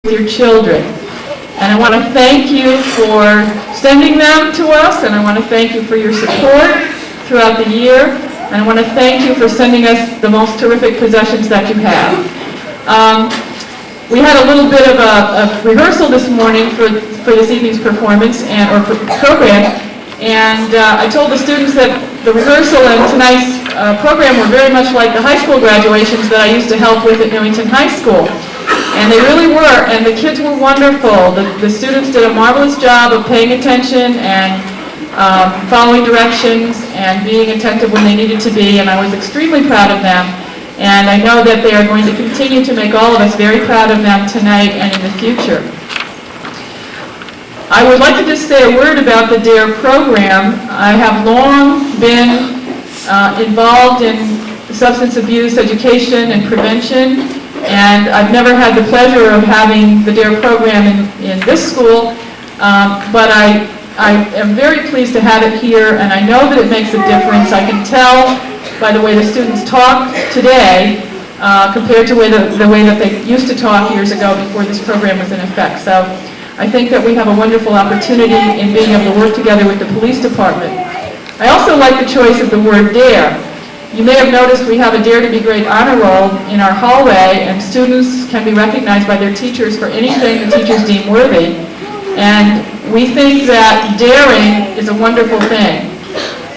your children. And I want to thank you for sending them to us, and I want to thank you for your support throughout the year, and I want to thank you for sending us the most terrific possessions that you have. We had a little bit of a rehearsal this morning for this evening's performance or program, and I told the students that the rehearsal and tonight's program were very much like the high school graduations that I used to help with at Newington High School. And they really were, and the kids were wonderful. The students did a marvelous job of paying attention and following directions and being attentive when they needed to be, and I was extremely proud of them. And I know that they are going to continue to make all of us very proud of them tonight and in the future. I would like to just say a word about the DARE program. I have long been involved in substance abuse education and prevention, and I've never had the pleasure of having the DARE program in this school, but I am very pleased to have it here, and I know that it makes a difference. I can tell by the way the students talk today compared to the way that they used to talk years ago before this program was in effect. So I think that we have a wonderful opportunity in being able to work together with the police department. I also like the choice of the word DARE. You may have noticed we have a Dare to be Great honor roll in our hallway, and students can be recognized by their teachers for anything the teachers deem worthy. And we think that daring is a wonderful thing.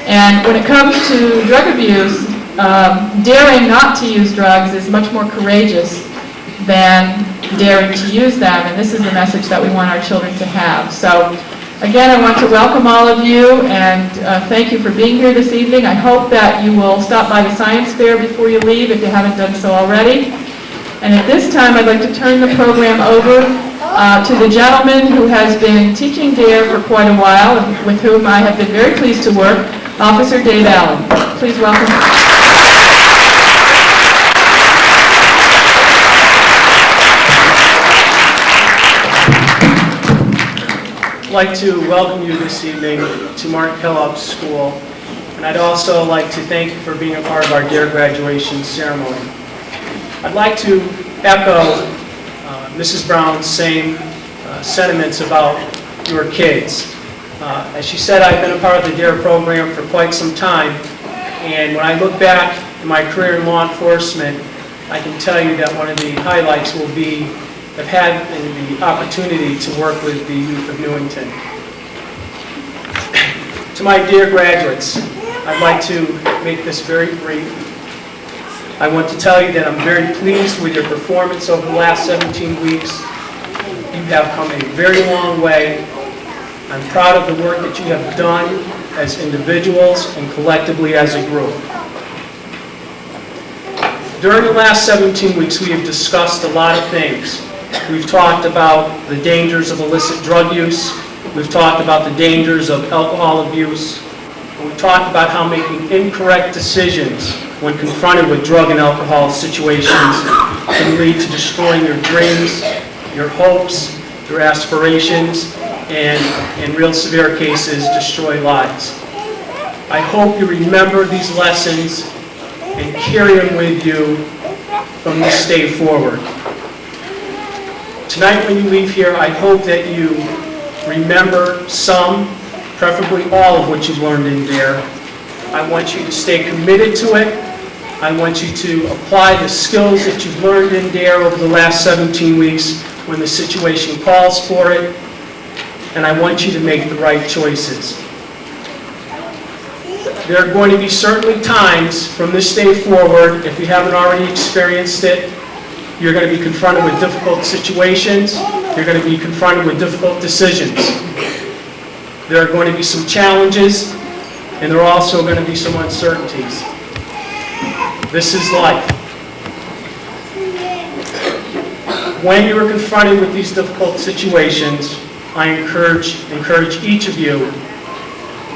And when it comes to drug abuse, daring not to use drugs is much more courageous than daring to use them, and this is the message that we want our children to have. So again, I want to welcome all of you and thank you for being here this evening. I hope that you will stop by the science fair before you leave if you haven't done so already. And at this time, I'd like to turn the program over to the gentleman who has been teaching DARE for quite a while and with whom I have been very pleased to work, Officer Dave Allen. Please welcome. I'd like to welcome you this evening to Martin Kellogg School, and I'd also like to thank you for being a part of our DARE graduation ceremony. I'd like to echo Mrs. Brown's same sentiments about your kids. As she said, I've been a part of the DARE program for quite some time, and when I look back in my career in law enforcement, I can tell you that one of the highlights will be I've had the opportunity to work with the youth of Newington. To my dear graduates, I'd like to make this very brief. I want to tell you that I'm very pleased with your performance over the last 17 weeks. You have come a very long way. I'm proud of the work that you have done as individuals and collectively as a group. During the last 17 weeks, we have discussed a lot of things. We've talked about the dangers of illicit drug use. We've talked about the dangers of alcohol abuse. And we've talked about how making incorrect decisions when confronted with drug and alcohol situations can lead to destroying your dreams, your hopes, your aspirations, and in real severe cases, destroy lives. I hope you remember these lessons and carry them with you from this day forward. Tonight when you leave here, I hope that you remember some, preferably all of what you've learned in DARE. I want you to stay committed to it. I want you to apply the skills that you've learned in DARE over the last 17 weeks when the situation calls for it. And I want you to make the right choices. There are going to be certainly times from this day forward, if you haven't already experienced it, you're going to be confronted with difficult situations. You're going to be confronted with difficult decisions. There are going to be some challenges, and there are also going to be some uncertainties. This is life. When you are confronted with these difficult situations, I encourage each of you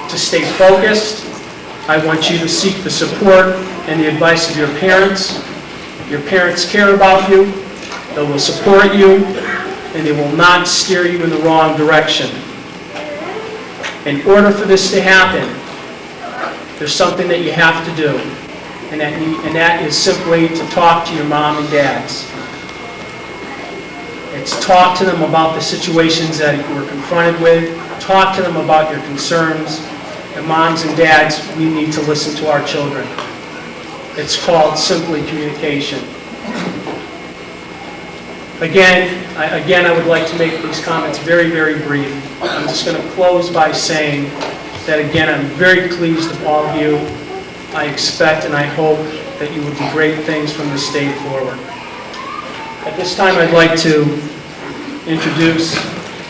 to stay focused. I want you to seek the support and the advice of your parents. Your parents care about you, they will support you, and they will not steer you in the wrong direction. In order for this to happen, there's something that you have to do, and that is simply to talk to your mom and dads. It's talk to them about the situations that we're confronted with, talk to them about your concerns, and moms and dads, we need to listen to our children. It's called simply communication. Again, I would like to make these comments very, very brief. I'm just going to close by saying that, again, I'm very pleased with all of you. I expect and I hope that you will do great things from this day forward. At this time, I'd like to introduce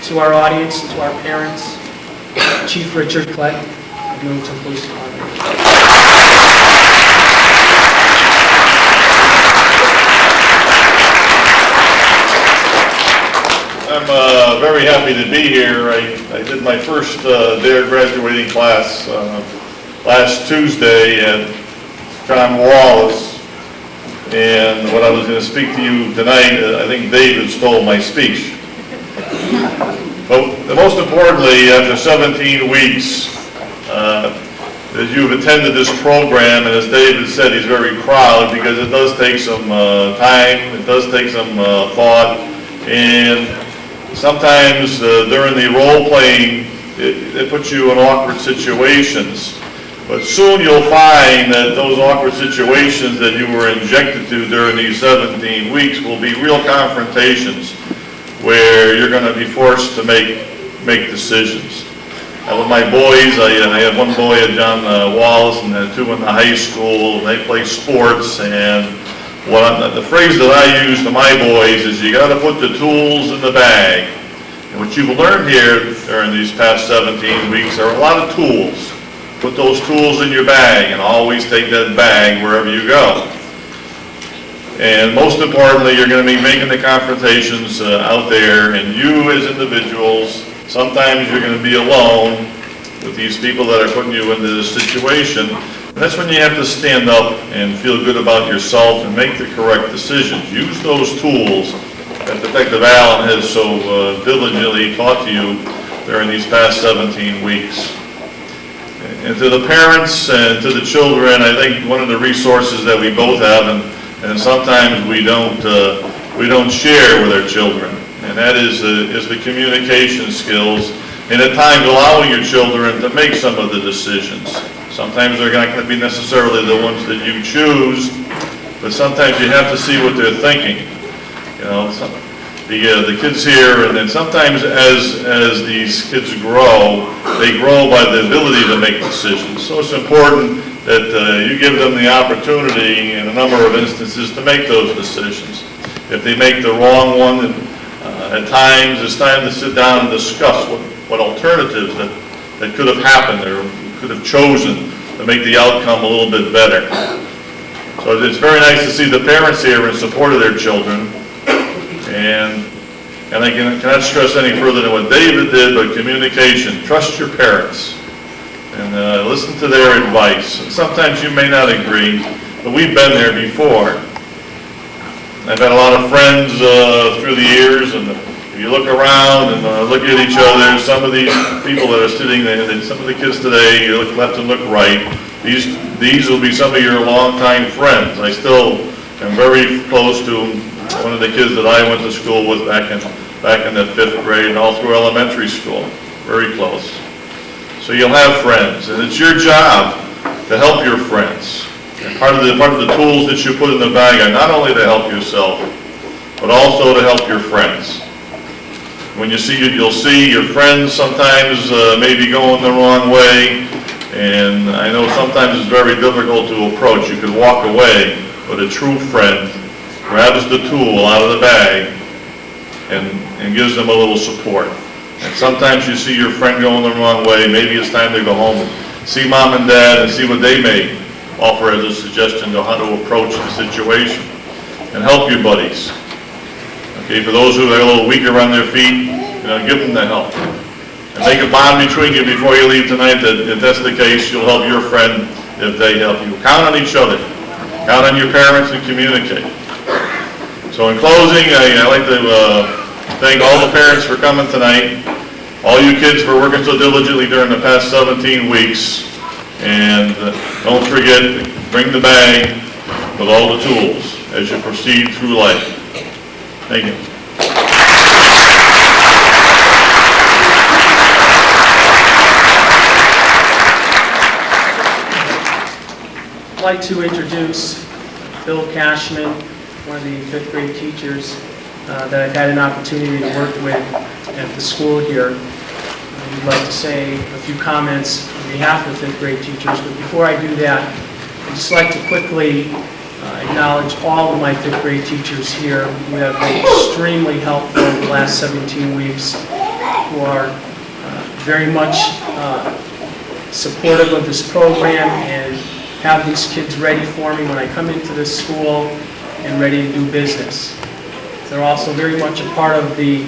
to our audience, to our parents, Chief Richard Klett of Newington Police Department. I'm very happy to be here. I did my first DARE graduating class last Tuesday at John Wallace, and what I was going to speak to you tonight, I think David stole my speech. But most importantly, after 17 weeks, as you've attended this program, and as David said, he's very proud because it does take some time, it does take some thought, and sometimes during the role-playing, it puts you in awkward situations. But soon you'll find that those awkward situations that you were injected to during these 17 weeks will be real confrontations where you're going to be forced to make decisions. With my boys, I had one boy at John Wallace and two in the high school, and they play sports, and the phrase that I use to my boys is you got to put the tools in the bag. And what you've learned here during these past 17 weeks are a lot of tools. Put those tools in your bag and always take that bag wherever you go. And most importantly, you're going to be making the confrontations out there, and you as individuals, sometimes you're going to be alone with these people that are putting you into this situation. That's when you have to stand up and feel good about yourself and make the correct decisions. Use those tools that Detective Allen has so diligently taught to you during these past 17 weeks. And to the parents and to the children, I think one of the resources that we both have, and sometimes we don't share with our children, and that is the communication skills, and at times allowing your children to make some of the decisions. Sometimes they're not going to be necessarily the ones that you choose, but sometimes you have to see what they're thinking. You know, the kids here, and then sometimes as these kids grow, they grow by the ability to make decisions. So it's important that you give them the opportunity in a number of instances to make those decisions. If they make the wrong one, then at times it's time to sit down and discuss what alternatives that could have happened or could have chosen to make the outcome a little bit better. So it's very nice to see the parents here in support of their children. And I cannot stress any further than what David did, but communication. Trust your parents and listen to their advice. And sometimes you may not agree, but we've been there before. I've had a lot of friends through the years, and if you look around and look at each other, some of these people that are sitting there, some of the kids today, you look left and look right, these will be some of your longtime friends. I still am very close to one of the kids that I went to school with back in the 5th grade and all through elementary school. Very close. So you'll have friends, and it's your job to help your friends. And part of the tools that you put in the bag are not only to help yourself, but also to help your friends. When you see you'll see your friends sometimes maybe going the wrong way, and I know sometimes it's very difficult to approach. You could walk away, but a true friend grabs the tool out of the bag and gives them a little support. And sometimes you see your friend going the wrong way, maybe it's time to go home and see mom and dad and see what they may offer as a suggestion to how to approach the situation. And help your buddies. Okay, for those who are a little weaker on their feet, give them the help. And make a bond between you before you leave tonight that if that's the case, you'll help your friend if they help you. Count on each other. Count on your parents and communicate. So in closing, I'd like to thank all the parents for coming tonight, all you kids for working so diligently during the past 17 weeks, and don't forget, bring the bag with all the tools as you proceed through life. Thank you. like to introduce Bill Cashman, one of the fifth grade teachers that I've had an opportunity to work with at the school here. I'd like to say a few comments on behalf of the fifth grade teachers, but before I do that, I'd just like to quickly acknowledge all of my fifth grade teachers here who have been extremely helpful in the last 17 weeks, who are very much supportive of this program and have these kids ready for me when I come into this school and ready to do business. They're also very much a part of the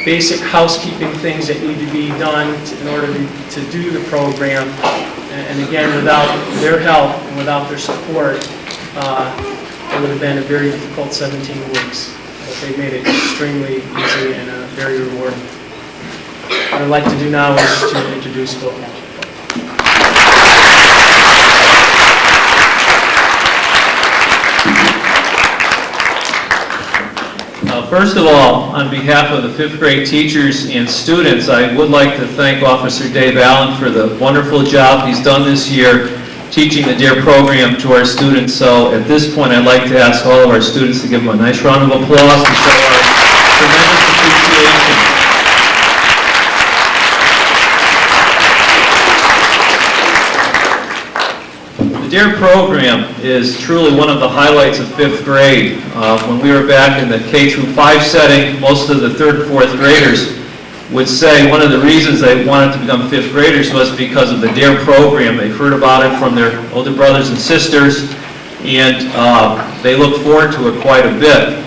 basic housekeeping things that need to be done in order to do the program. And again, without their help and without their support, it would have been a very difficult 17 weeks. But they made it extremely easy and very rewarding. What I'd like to do now is to introduce Bill Cashman. First of all, on behalf of the fifth grade teachers and students, I would like to thank Officer Dave Allen for the wonderful job he's done this year teaching the DARE program to our students. So at this point, I'd like to ask all of our students to give him a nice round of applause to show our tremendous appreciation. The DARE program is truly one of the highlights of fifth grade. When we were back in the K-5 setting, most of the third and fourth graders would say one of the reasons they wanted to become fifth graders was because of the DARE program. They've heard about it from their older brothers and sisters, and they look forward to it quite a bit.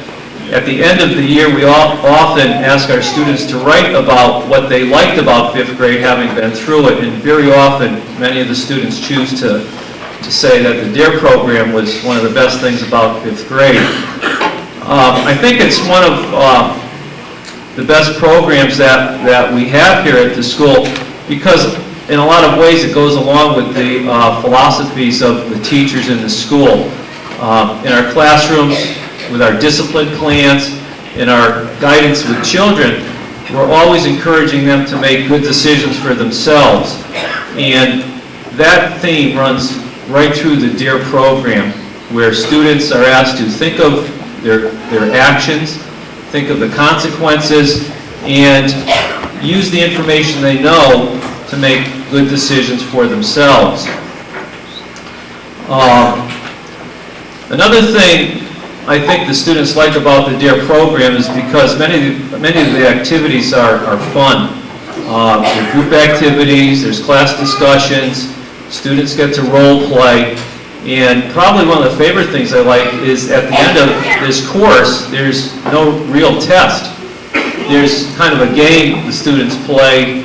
At the end of the year, we often ask our students to write about what they liked about fifth grade, having been through it, and very often many of the students choose to say that the DARE program was one of the best things about fifth grade. I think it's one of the best programs that we have here at the school because in a lot of ways it goes along with the philosophies of the teachers in the school. In our classrooms, with our discipline plans, in our guidance with children, we're always encouraging them to make good decisions for themselves. And that theme runs right through the DARE program, where students are asked to think of their actions, think of the consequences, and use the information they know to make good decisions for themselves. Another thing I think the students like about the DARE program is because many of the activities are fun. There are group activities, there's class discussions, students get to role play, and probably one of the favorite things I like is at the end of this course, there's no real test. There's kind of a game the students play,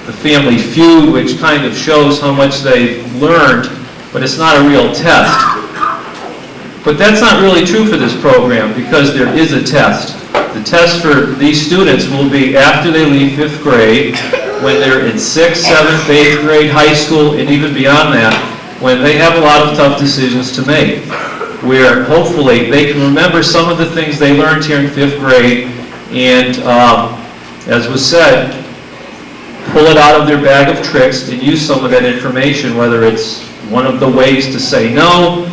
the Family Feud, which kind of shows how much they've learned, but it's not a real test. But that's not really true for this program because there is a test. The test for these students will be after they leave fifth grade, when they're in 6th, 7th, 8th grade, high school, and even beyond that, when they have a lot of tough decisions to make, where hopefully they can remember some of the things they learned here in fifth grade and, as was said, pull it out of their bag of tricks and use some of that information, whether it's one of the ways to say no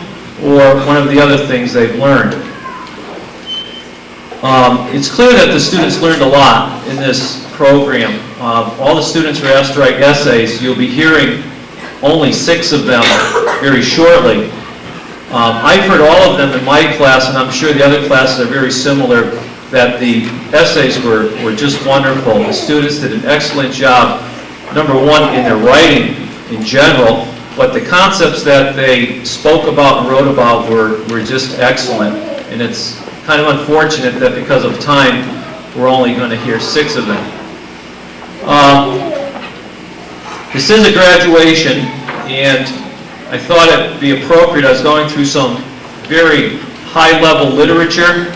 or one of the other things they've learned. It's clear that the students learned a lot in this program. All the students were asked to write essays. You'll be hearing only 6 of them very shortly. I've heard all of them in my class, and I'm sure the other classes are very similar, that the essays were just wonderful. The students did an excellent job, number one, in their writing in general, but the concepts that they spoke about and wrote about were just excellent. And it's kind of unfortunate that because of time, we're only going to hear 6 of them. This is a graduation, and I thought it'd be appropriate. I was going through some very high-level literature,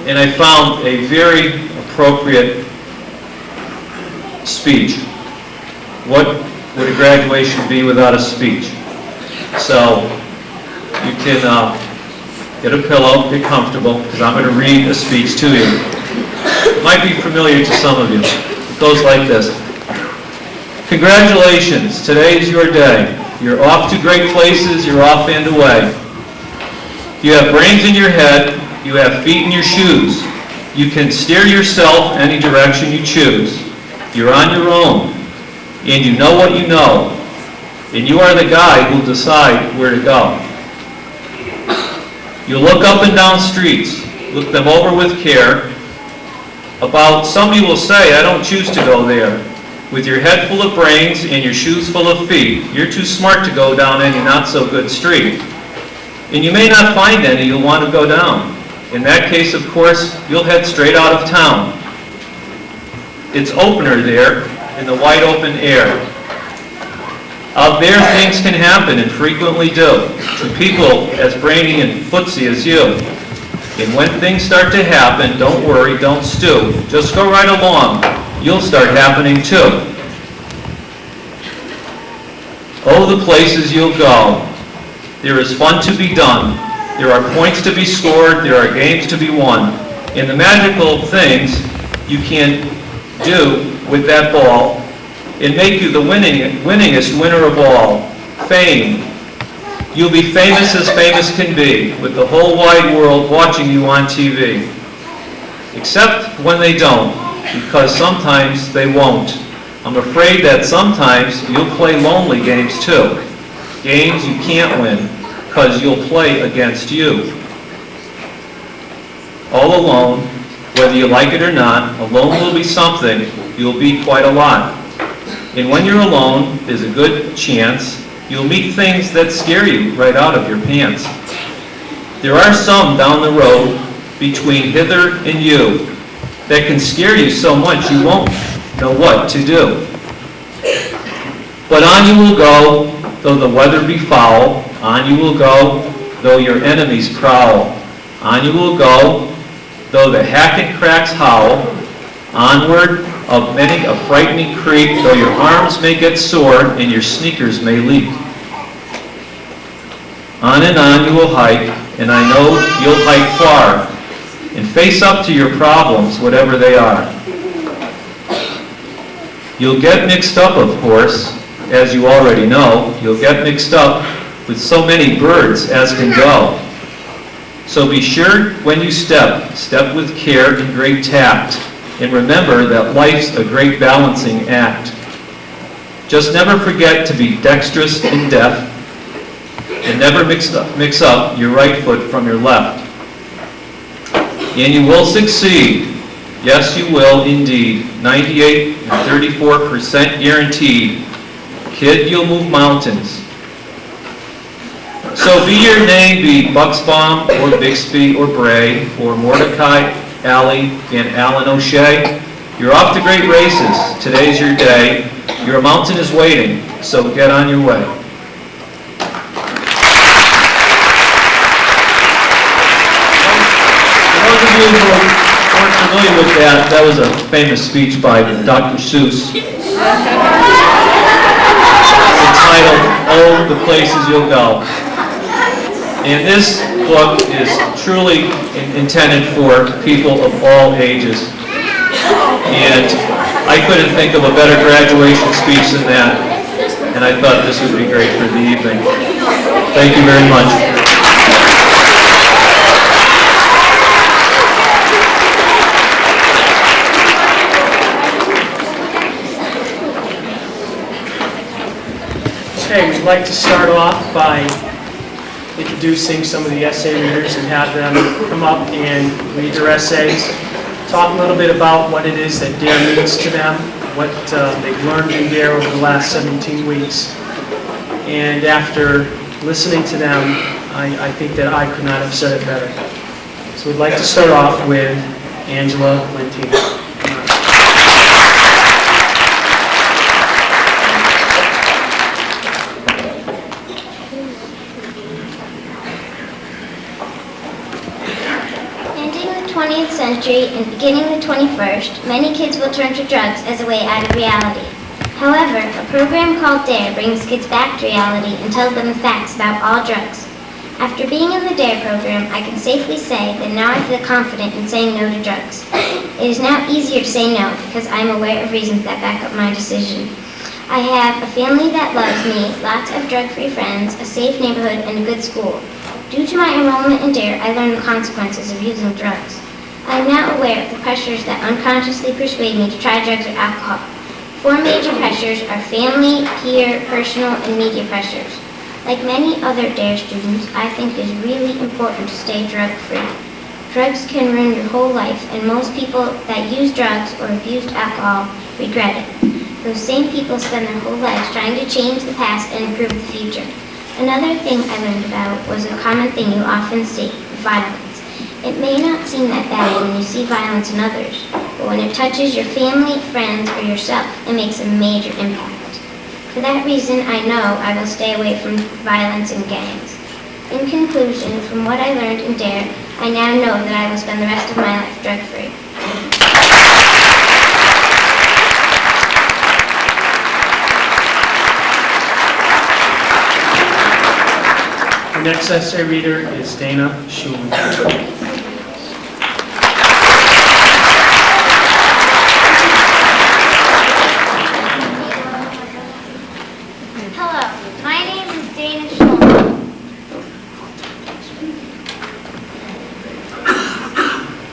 and I found a very appropriate speech. What would a graduation be without a speech? So you can get a pillow, get comfortable, because I'm going to read a speech to you. It might be familiar to some of you. It goes like this. Congratulations, today is your day. You're off to great places, you're off and away. You have brains in your head, you have feet in your shoes. You can steer yourself any direction you choose. You're on your own, and you know what you know, and you are the guy who'll decide where to go. You look up and down streets, look them over with care. About some you will say, I don't choose to go there. With your head full of brains and your shoes full of feet, you're too smart to go down any not-so-good street. And you may not find any you'll want to go down. In that case, of course, you'll head straight out of town. It's opener there, in the wide open air. Out there, things can happen, and frequently do, to people as brainy and footsy as you. And when things start to happen, don't worry, don't stew. Just go right along. You'll start happening too. Oh, the places you'll go. There is fun to be done. There are points to be scored. There are games to be won. And the magical things you can do with that ball and make you the winningest winner of all. Fame. You'll be famous as famous can be, with the whole wide world watching you on TV. Except when they don't, because sometimes they won't. I'm afraid that sometimes you'll play lonely games too. Games you can't win, because you'll play against you. All alone, whether you like it or not, alone will be something, you'll be quite a lot. And when you're alone, there's a good chance you'll meet things that scare you right out of your pants. There are some down the road between hither and you that can scare you so much you won't know what to do. But on you will go, though the weather be foul. On you will go, though your enemies prowl. On you will go, though the hack and cracks howl. Onward of many a frightening creak, though your arms may get sore and your sneakers may leak. On and on you will hike, and I know you'll hike far, and face up to your problems, whatever they are. You'll get mixed up, of course, as you already know. You'll get mixed up with so many birds as can go. So be sure when you step with care and great tact, and remember that life's a great balancing act. Just never forget to be dexterous and deft, and never mix up your right foot from your left. And you will succeed. Yes, you will indeed. 98 and 34% guaranteed. Kid, you'll move mountains. So be your name be Bucksbaum or Bixby or Bray or Mordecai, Alley, and Alan O'Shea. You're off to great races. Today's your day. Your mountain is waiting, so get on your way. For those of you who aren't familiar with that, that was a famous speech by Dr. Seuss entitled, Oh, the Places You'll Go. And this book is truly intended for people of all ages. And I couldn't think of a better graduation speech than that. And I thought this would be great for the evening. Thank you very much. Okay, we'd like to start off by introducing some of the essay readers and have them come up and read their essays, talk a little bit about what it is that DARE means to them, what they've learned in DARE over the last 17 weeks. And after listening to them, I think that I could not have said it better. So we'd like to start off with Angela Lentino. Century and beginning the 21st, many kids will turn to drugs as a way out of reality. However, a program called DARE brings kids back to reality and tells them the facts about all drugs. After being in the DARE program, I can safely say that now I feel confident in saying no to drugs. It is now easier to say no because I am aware of reasons that back up my decision. I have a family that loves me, lots of drug-free friends, a safe neighborhood, and a good school. Due to my enrollment in DARE, I learned the consequences of using drugs. I am now aware of the pressures that unconsciously persuade me to try drugs or alcohol. 4 major pressures are family, peer, personal, and media pressures. Like many other DARE students, I think it is really important to stay drug-free. Drugs can ruin your whole life, and most people that use drugs or have used alcohol regret it. Those same people spend their whole lives trying to change the past and improve the future. Another thing I learned about was a common thing you often see, violence. It may not seem that bad when you see violence in others, but when it touches your family, friends, or yourself, it makes a major impact. For that reason, I know I will stay away from violence and gangs. In conclusion, from what I learned in DARE, I now know that I will spend the rest of my life drug-free. The next essay reader is Dana Schulman. Hello, my name is Dana Schulman.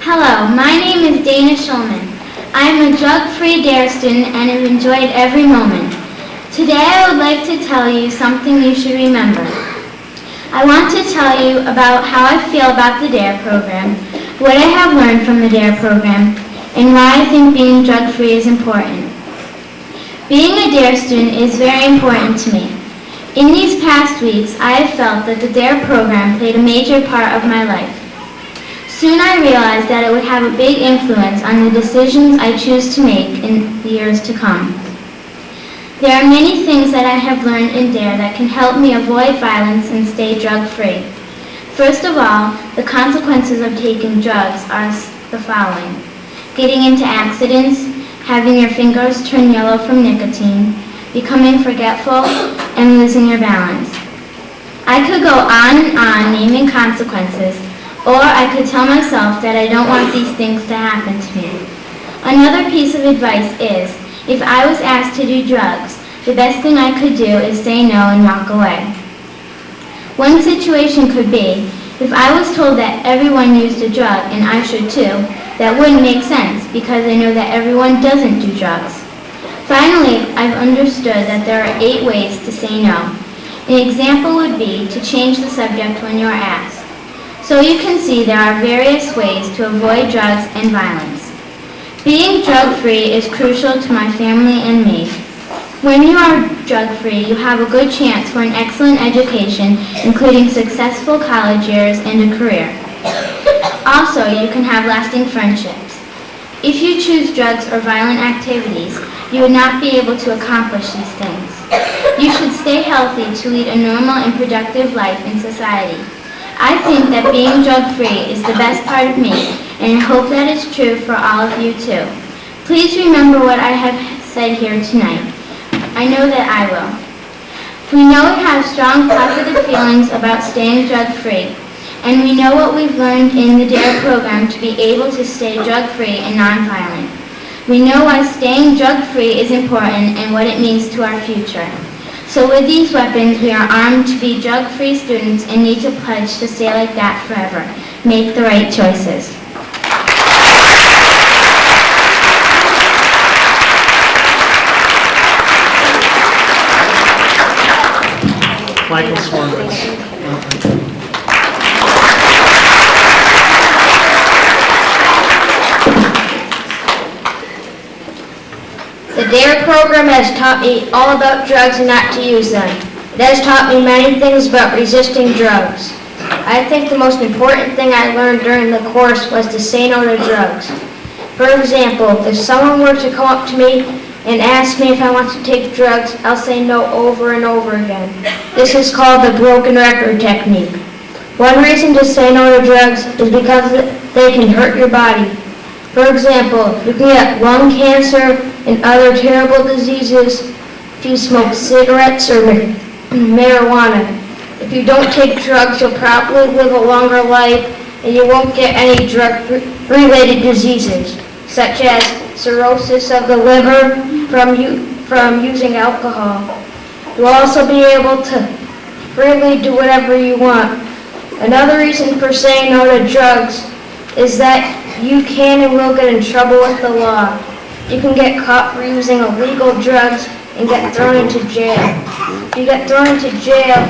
Hello, my name is Dana Schulman. I am a drug-free DARE student and have enjoyed every moment. Today I would like to tell you something you should remember. I want to tell you about how I feel about the DARE program, what I have learned from the DARE program, and why I think being drug-free is important. Being a DARE student is very important to me. In these past weeks, I have felt that the DARE program played a major part of my life. Soon I realized that it would have a big influence on the decisions I choose to make in the years to come. There are many things that I have learned in DARE that can help me avoid violence and stay drug-free. First of all, the consequences of taking drugs are the following: getting into accidents, having your fingers turn yellow from nicotine, becoming forgetful, and losing your balance. I could go on and on naming consequences, or I could tell myself that I don't want these things to happen to me. Another piece of advice is, if I was asked to do drugs, the best thing I could do is say no and walk away. One situation could be, if I was told that everyone used a drug and I should too, that wouldn't make sense because I know that everyone doesn't do drugs. Finally, I've understood that there are 8 ways to say no. An example would be to change the subject when you're asked. So you can see there are various ways to avoid drugs and violence. Being drug-free is crucial to my family and me. When you are drug-free, you have a good chance for an excellent education, including successful college years and a career. Also, you can have lasting friendships. If you choose drugs or violent activities, you would not be able to accomplish these things. You should stay healthy to lead a normal and productive life in society. I think that being drug-free is the best part of me, and I hope that is true for all of you too. Please remember what I have said here tonight. I know that I will. We know we have strong positive feelings about staying drug-free, and we know what we've learned in the DARE program to be able to stay drug-free and nonviolent. We know why staying drug-free is important and what it means to our future. So with these weapons, we are armed to be drug-free students and need to pledge to stay like that forever. Make the right choices. Michael Swarmowitz. The DARE program has taught me all about drugs and not to use them. It has taught me many things about resisting drugs. I think the most important thing I learned during the course was to say no to drugs. For example, if someone were to come up to me and ask me if I want to take drugs, I'll say no over and over again. This is called the broken record technique. One reason to say no to drugs is because they can hurt your body. For example, you can get lung cancer and other terrible diseases if you smoke cigarettes or marijuana. If you don't take drugs, you'll probably live a longer life and you won't get any drug-related diseases, such as cirrhosis of the liver from from using alcohol. You'll also be able to freely do whatever you want. Another reason for saying no to drugs is that you can and will get in trouble with the law. You can get caught for using illegal drugs and get thrown into jail. If you get thrown into jail,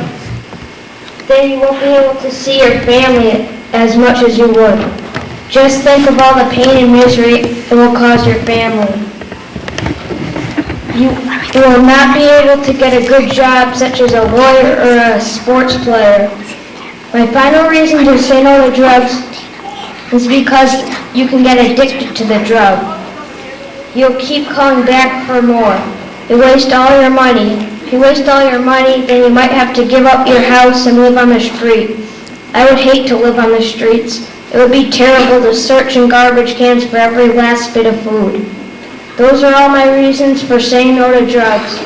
then you won't be able to see your family as much as you would. Just think of all the pain and misery it will cause your family. You will not be able to get a good job such as a lawyer or a sports player. My final reason to say no to drugs is because you can get addicted to the drug. You'll keep calling back for more. You waste all your money. If you waste all your money, then you might have to give up your house and live on the street. I would hate to live on the streets. It would be terrible to search in garbage cans for every last bit of food. Those are all my reasons for saying no to drugs.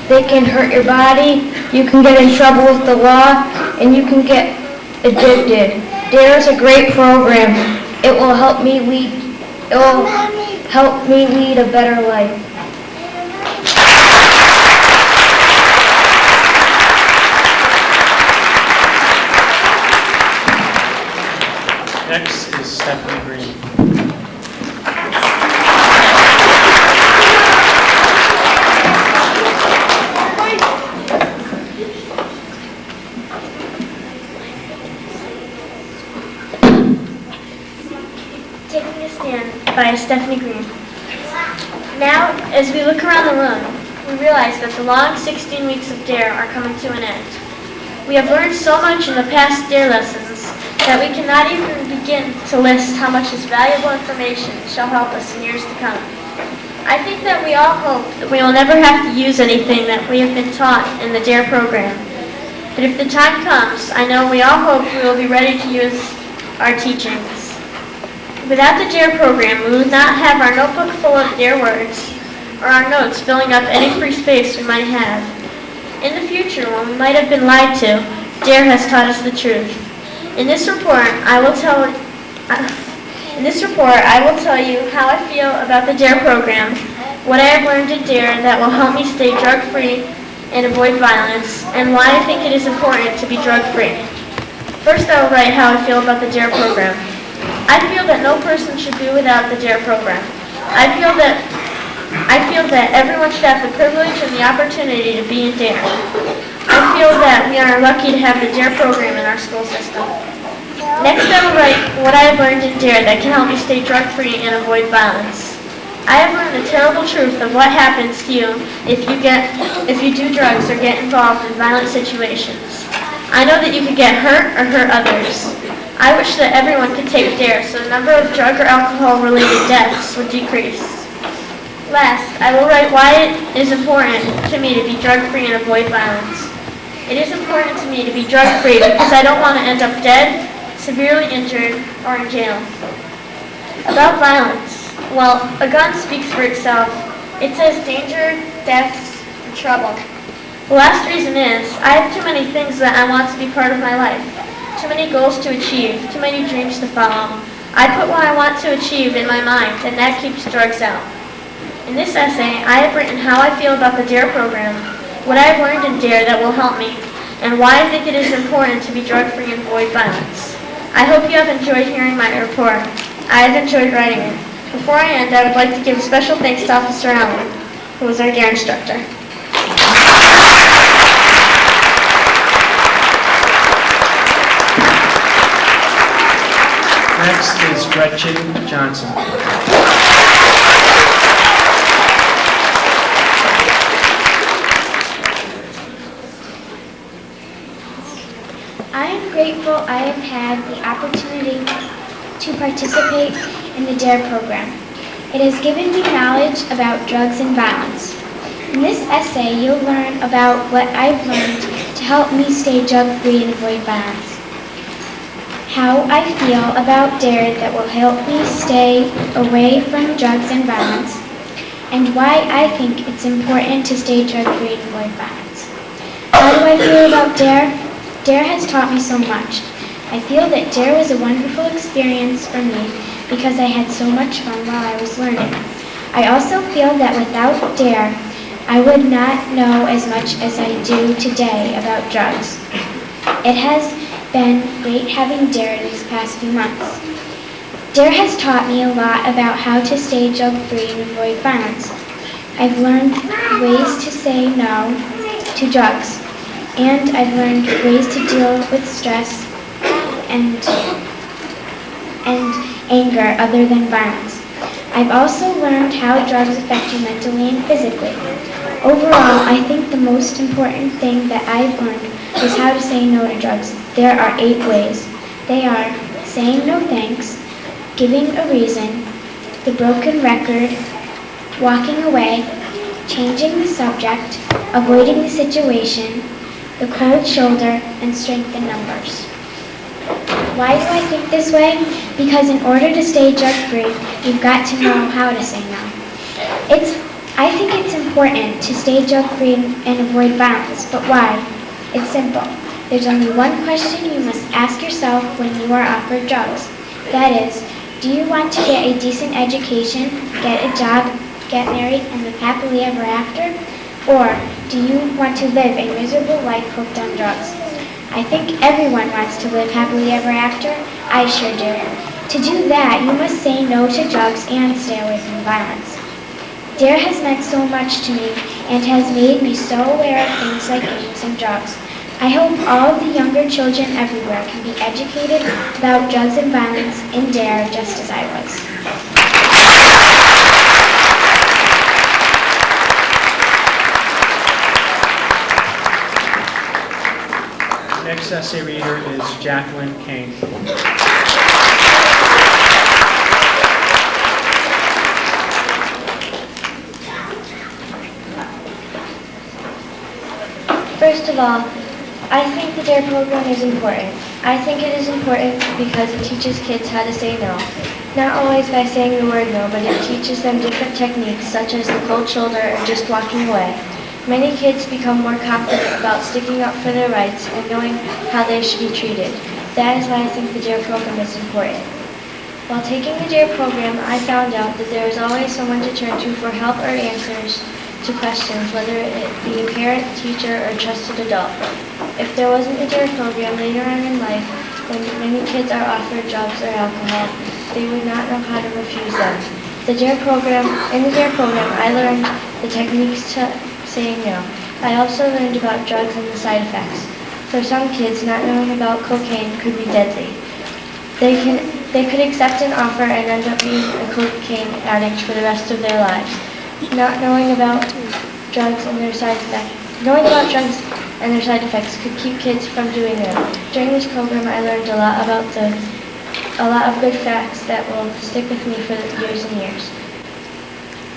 They can hurt your body, you can get in trouble with the law, and you can get addicted. DARE is a great program. It will help me lead a better life. Next is Stephanie Green. Taking a Stand by Stephanie Green. Now, as we look around the room, we realize that the long 16 weeks of DARE are coming to an end. We have learned so much in the past DARE lessons that we cannot even begin to list how much this valuable information shall help us in years to come. I think that we all hope that we will never have to use anything that we have been taught in the DARE program. But if the time comes, I know we all hope we will be ready to use our teachings. Without the DARE program, we would not have our notebook full of DARE words or our notes filling up any free space we might have. In the future, when we might have been lied to, DARE has taught us the truth. In this report, I will tell you how I feel about the DARE program, what I have learned in DARE that will help me stay drug-free and avoid violence, and why I think it is important to be drug-free. First, I will write how I feel about the DARE program. I feel that no person should be without the DARE program. I feel that everyone should have the privilege and the opportunity to be in DARE. I feel that we are lucky to have the DARE program in our school system. Next, I will write what I have learned in DARE that can help me stay drug-free and avoid violence. I have learned the terrible truth of what happens to you if you do drugs or get involved in violent situations. I know that you could get hurt or hurt others. I wish that everyone could take DARE so the number of drug or alcohol-related deaths would decrease. Last, I will write why it is important to me to be drug-free and avoid violence. It is important to me to be drug-free because I don't want to end up dead, severely injured, or in jail. About violence, well, a gun speaks for itself. It says danger, death, and trouble. The last reason is, I have too many things that I want to be part of my life. Too many goals to achieve, too many dreams to follow. I put what I want to achieve in my mind, and that keeps drugs out. In this essay, I have written how I feel about the DARE program, what I have learned in DARE that will help me, and why I think it is important to be drug-free and avoid violence. I hope you have enjoyed hearing my report. I have enjoyed writing it. Before I end, I would like to give a special thanks to Officer Allen, who was our DARE instructor. Next is Gretchen Johnson. I am grateful I have had the opportunity to participate in the DARE program. It has given me knowledge about drugs and violence. In this essay, you'll learn about what I've learned to help me stay drug-free and avoid violence. How I feel about DARE that will help me stay away from drugs and violence, and why I think it's important to stay drug-free and avoid violence. How do I feel about DARE? DARE has taught me so much. I feel that DARE was a wonderful experience for me because I had so much fun while I was learning. I also feel that without DARE, I would not know as much as I do today about drugs. It has been great having DARE these past few months. DARE has taught me a lot about how to stay drug-free and avoid violence. I've learned ways to say no to drugs, and I've learned ways to deal with stress and anger other than violence. I've also learned how drugs affect you mentally and physically. Overall, I think the most important thing that I've learned is how to say no to drugs. There are 8 ways. They are saying no thanks, giving a reason, the broken record, walking away, changing the subject, avoiding the situation, the cold shoulder, and strength in numbers. Why do I think this way? Because in order to stay drug-free, you've got to know how to say no. I think it's important to stay drug-free and avoid violence, but why? It's simple. There's only one question you must ask yourself when you are offered drugs. That is, do you want to get a decent education, get a job, get married, and live happily ever after? Or do you want to live a miserable life hooked on drugs? I think everyone wants to live happily ever after. I sure do. To do that, you must say no to drugs and stay away from violence. DARE has meant so much to me and has made me so aware of things like gangs and drugs. I hope all of the younger children everywhere can be educated about drugs and violence in DARE just as I was. Next essay reader is Jacqueline Kane. First of all, I think the DARE program is important. I think it is important because it teaches kids how to say no. Not always by saying the word no, but it teaches them different techniques such as the cold shoulder or just walking away. Many kids become more confident about sticking up for their rights and knowing how they should be treated. That is why I think the DARE program is important. While taking the DARE program, I found out that there is always someone to turn to for help or answers to questions, whether it be a parent, teacher, or trusted adult. If there wasn't a DARE program later on in life, when many kids are offered drugs or alcohol, they would not know how to refuse them. In the DARE program, I learned the techniques to saying no. I also learned about drugs and the side effects. For some kids, not knowing about cocaine could be deadly. They could accept an offer and end up being a cocaine addict for the rest of their lives. Knowing about drugs and their side effects could keep kids from doing them. During this program, I learned a lot of good facts that will stick with me for years and years.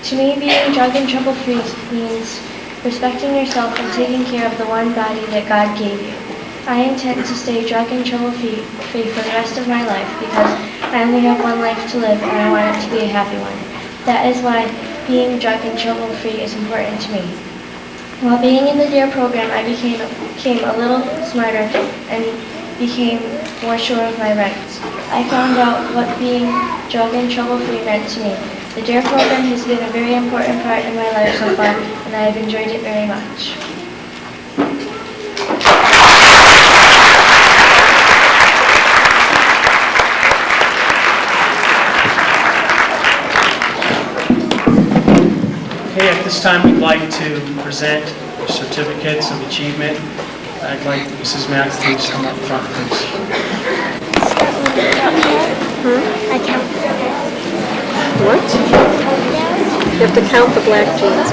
To me, being drug and trouble-free means respecting yourself and taking care of the one body that God gave you. I intend to stay drug and trouble-free for the rest of my life because I only have one life to live and I want it to be a happy one. That is why being drug and trouble-free is important to me. While being in the DARE program, I became a little smarter and became more sure of my rights. I found out what being drug and trouble-free meant to me. The DARE program has been a very important part in my life so far, and I have enjoyed it very much. Okay, at this time, we'd like to present certificates of achievement. I'd like Mrs. Matthews to come up front, please. I count. What? You have to count the black jeans.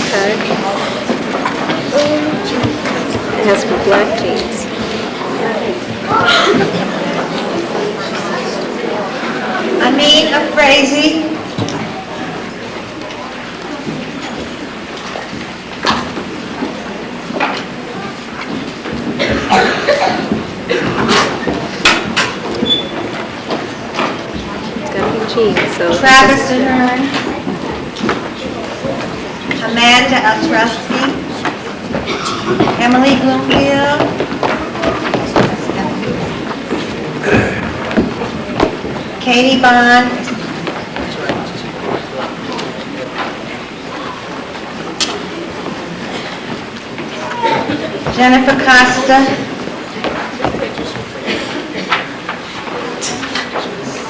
Okay. It has to be black jeans. Amin Afrazi. So Travis Ahern, Amanda Ostrowski, Emily Bloomfield, Katie Bond, Jennifer Costa.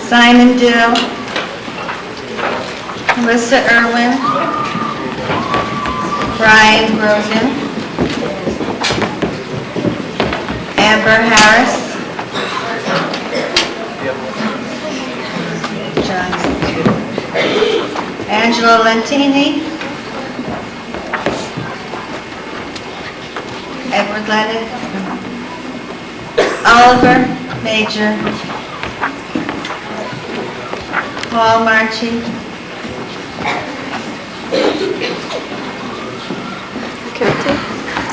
Simon Dill. Melissa Irwin. Brian Grogan. Amber Harris. Angela Lentini. Edward Lennon. Oliver Major. Paul Marchi.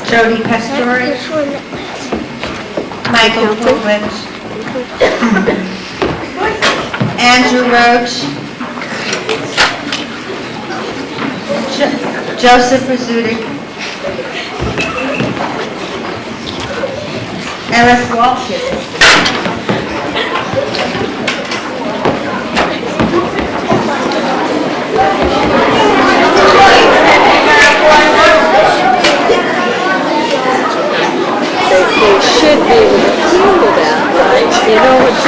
Jody Pastori. Michael Pulwich. Andrew Roach. Joseph Rizzuti. Alice Walters. They should be able to handle that, right? You know, it's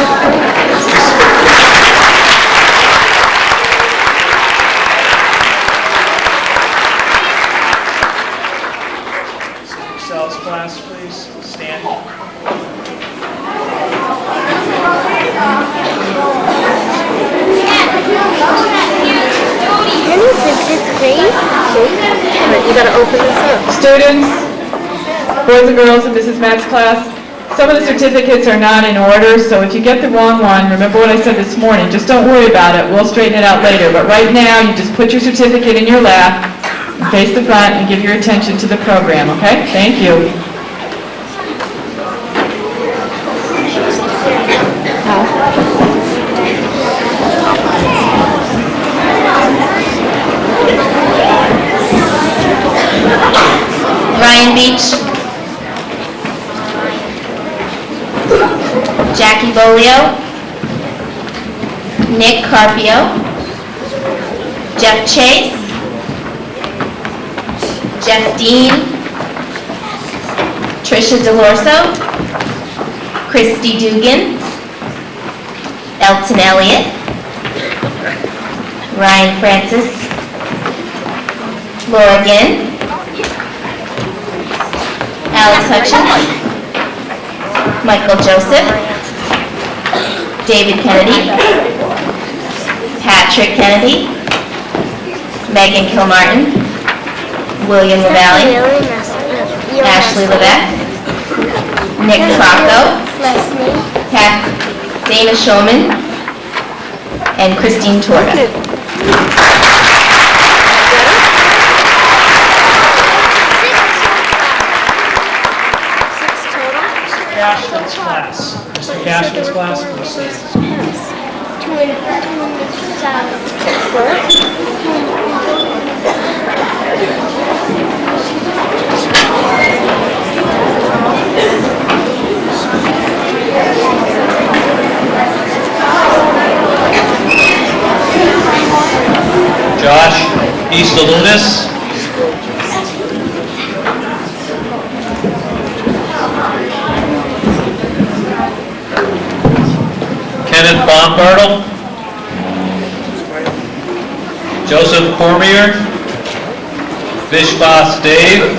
Excel's class, please, stand. Penny's in fifth grade. You gotta open this up. Students, boys and girls in Mrs. Matt's class, some of the certificates are not in order, so if you get the wrong one, remember what I said this morning, just don't worry about it, we'll straighten it out later. But right now, you just put your certificate in your lap, face the front, and give your attention to the program, okay? Thank you. Ryan Beach. Jackie Bolio. Nick Carpio. Jeff Chase. Jeff Dean. Trisha DeLorso. Christy Dugan. Elton Elliott. Ryan Francis. Laura Ginn. Alex Hutchins, Michael Joseph, David Kennedy, Patrick Kennedy, Megan Kilmartin, William LaValle, Ashley Levesque, Nick Crocco, Dana Shulman, and Christine Torga. Cashman's class. Mr. Cashman's class, please stand. Josh Eastalunas. Kenneth Baumgartel. Joseph Cormier. Vishwas Dave.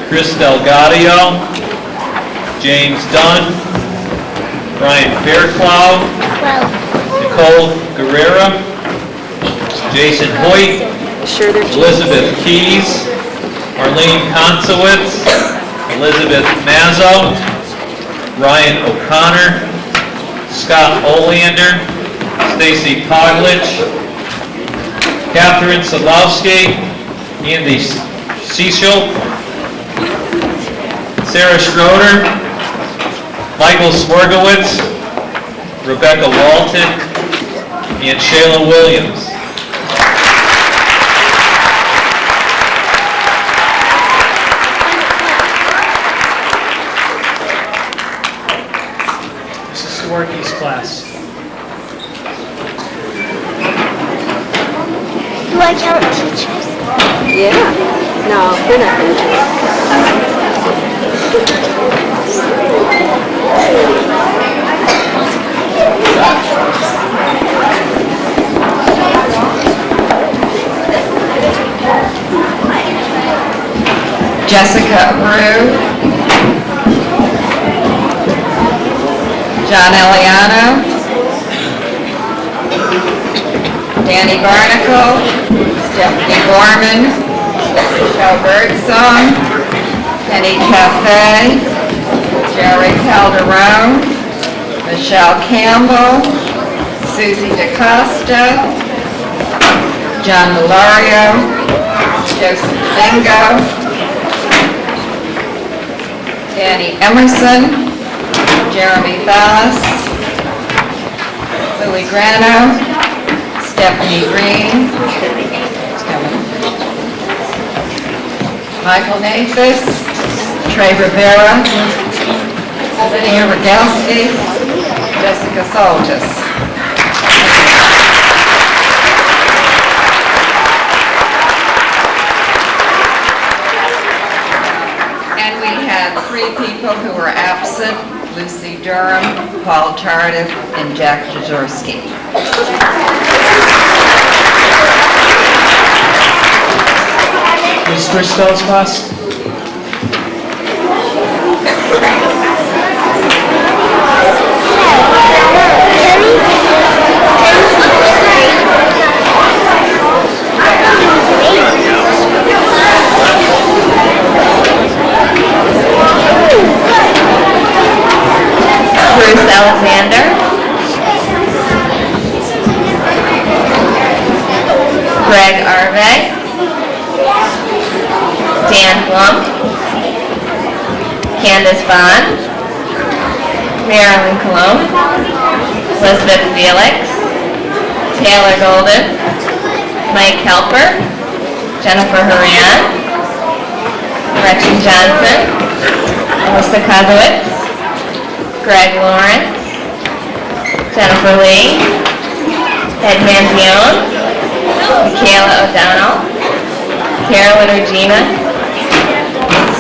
Chris Delgadio. James Dunn. Brian Fairclough. Nicole Guerrera. Jason Hoyt. Elizabeth Keys. Marlene Konsowitz. Elizabeth Mazzo. Ryan O'Connor. Scott Olander, Stacy Poglich, Catherine Sadlowski, Andy Cecil, Sarah Schroeder, Michael Swergowitz, Rebecca Walton, and Shayla Williams. Swarkey's class. Do I count teachers? Yeah. No, we're not going to do it. Jessica Rue, John Eliano, Danny Barnacle, Stephanie Gorman, Michelle Birdsong, Penny Cafe, Jerry Calderon, Michelle Campbell, Susie DeCosta, John Malario, Joseph Bingo, Danny Emerson, Jeremy Bass, Louis Grano, Stephanie Green, Michael Nathis, Trey Rivera, Lydia Rogalski, Jessica Soltis. And we had 3 people who were absent: Lucy Durham, Paul Tardif, and Jack Jazorski. Ms. Driscoll's class? Bruce Alexander, Greg Arve, Dan Blum, Candace Bond, Marilyn Colon, Elizabeth Felix, Taylor Golden, Mike Helper, Jennifer Horan, Gretchen Johnson, Alyssa Kozowitz, Greg Lawrence, Jennifer Lee, Ed Manzione, Michaela O'Donnell, Carolyn Regina,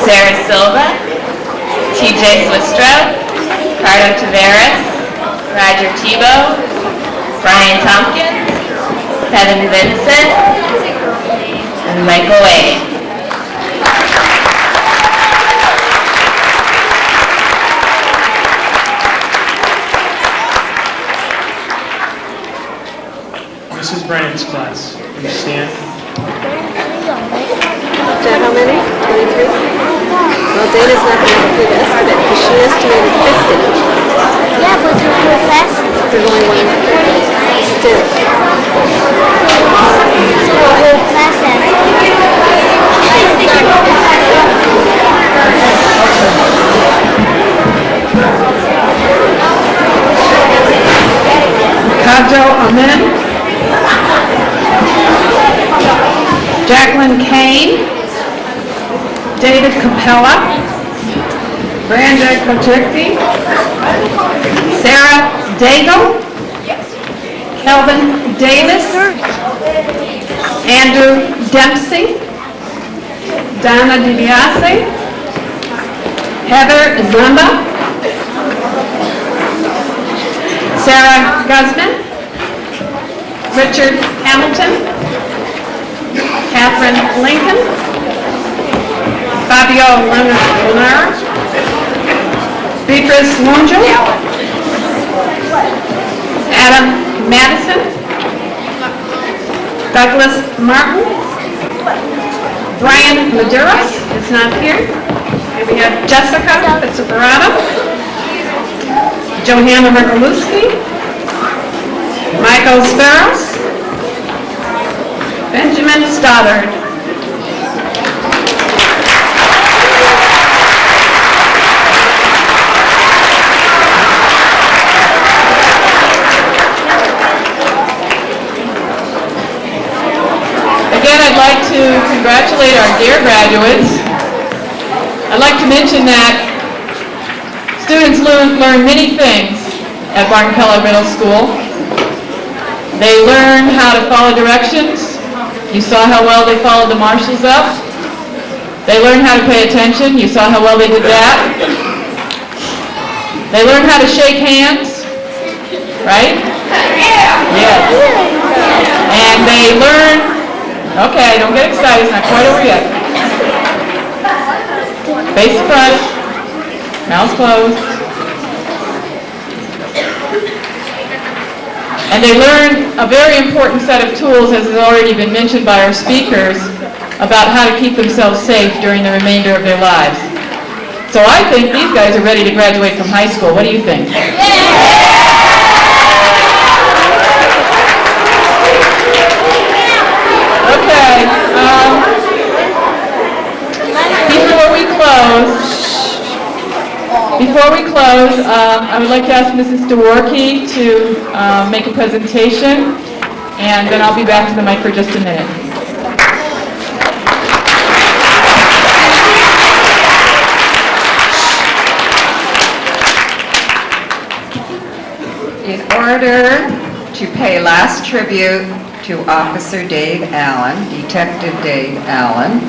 Sarah Silva, TJ Swistrow, Ricardo Taveras, Roger Tebow, Brian Tompkins, Kevin Vincent, and Michael Wade. Mrs. Brennan's class. Will you stand? Is that how many? 23? Well, Dana's not going to have a good estimate because she estimated 50. Yeah, but your whole class? There's only one. Still. So the whole class Kajo Amin, Jacqueline Kane, David Capella, Brenda Koturki, Sarah Daigle, Kelvin Davis, Andrew Dempsey, Donna DiBiase, Heather Zumba, Sarah Guzman, Richard Hamilton, Catherine Lincoln, Fabio Lunar, Beatrice Munjo, Adam Madison, Douglas Martin, Brian Maduras is not here. And we have Jessica Fitzgerald, Johanna Michalewski, Michael Sparrows, Benjamin Stoddard. Again, I'd like to congratulate our DARE graduates. I'd like to mention that students learn many things at Barton Keller Middle School. They learn how to follow directions. You saw how well they followed the marshals up. They learn how to pay attention. You saw how well they did that. They learn how to shake hands, right? Yes. And they learn, okay, don't get excited, it's not quite over yet. Face front, mouth closed. And they learn a very important set of tools, as has already been mentioned by our speakers, about how to keep themselves safe during the remainder of their lives. So I think these guys are ready to graduate from high school. What do you think? Okay. Before we close, I would like to ask Mrs. Dworky to make a presentation, and then I'll be back to the mic for just a minute. In order to pay last tribute to Officer Dave Allen, Detective Dave Allen,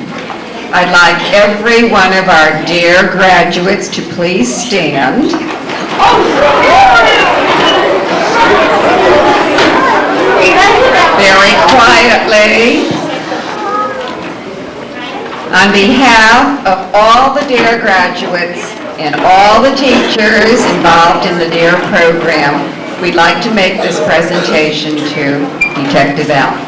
I'd like every one of our dear graduates to please stand. Very quietly. On behalf of all the DARE graduates and all the teachers involved in the DARE program, we'd like to make this presentation to Detective Allen.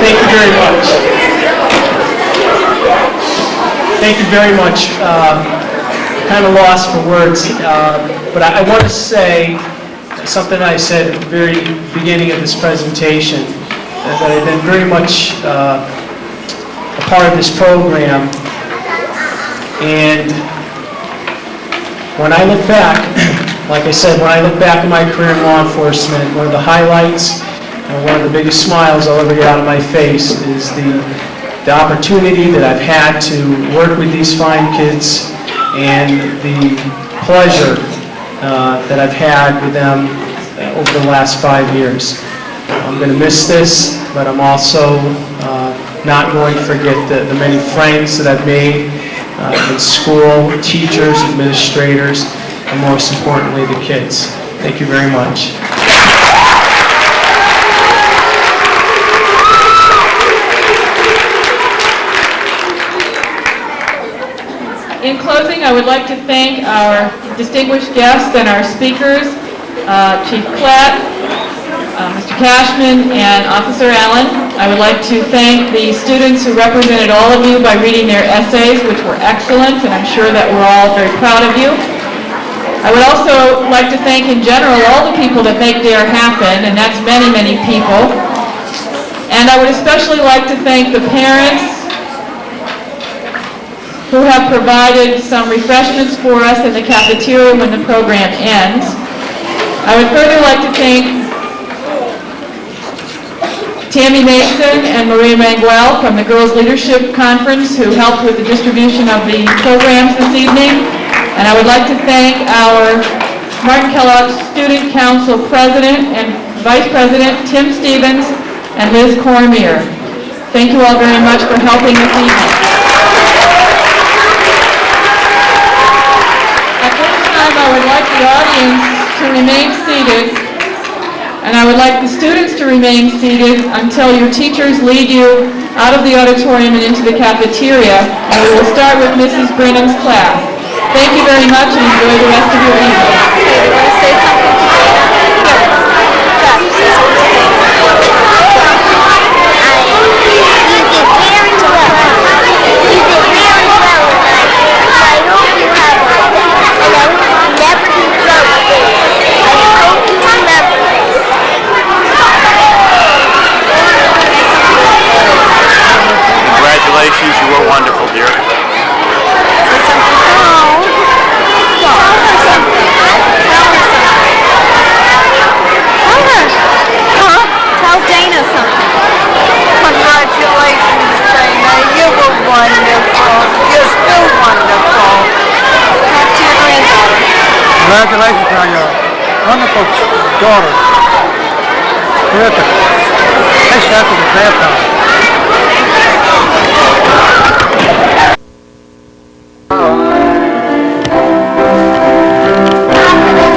Thank you very much. Thank you very much. Kind of lost for words, but I want to say something I said at the very beginning of this presentation, that I've been very much a part of this program, and when I look back, like I said, when I look back at my career in law enforcement, one of the highlights and one of the biggest smiles I'll ever get out of my face is the opportunity that I've had to work with these fine kids and the pleasure that I've had with them over the last 5 years. I'm going to miss this, but I'm also not going to forget the many friends that I've made in school, teachers, administrators, and most importantly, the kids. Thank you very much. In closing, I would like to thank our distinguished guests and our speakers, Chief Klatt, Mr. Cashman, and Officer Allen. I would like to thank the students who represented all of you by reading their essays, which were excellent, and I'm sure that we're all very proud of you. I would also like to thank, in general, all the people that make DARE happen, and that's many, many people. And I would especially like to thank the parents who have provided some refreshments for us in the cafeteria when the program ends. I would further like to thank Tammy Mason and Maria Manguel from the Girls Leadership Conference who helped with the distribution of the programs this evening. And I would like to thank our Martin Kellogg Student Council President and Vice President Tim Stevens and Liz Cormier. Thank you all very much for helping this evening. I would like the audience to remain seated, and I would like the students to remain seated until your teachers lead you out of the auditorium and into the cafeteria, and we will start with Mrs. Brennan's class. Thank you very much, and enjoy the rest of your evening. You want to say something to Congratulations, you were wonderful, dear. Say something. Tell her something. Tell her something. Congratulations on your wonderful daughter. Terrific. Takes after the grandparents.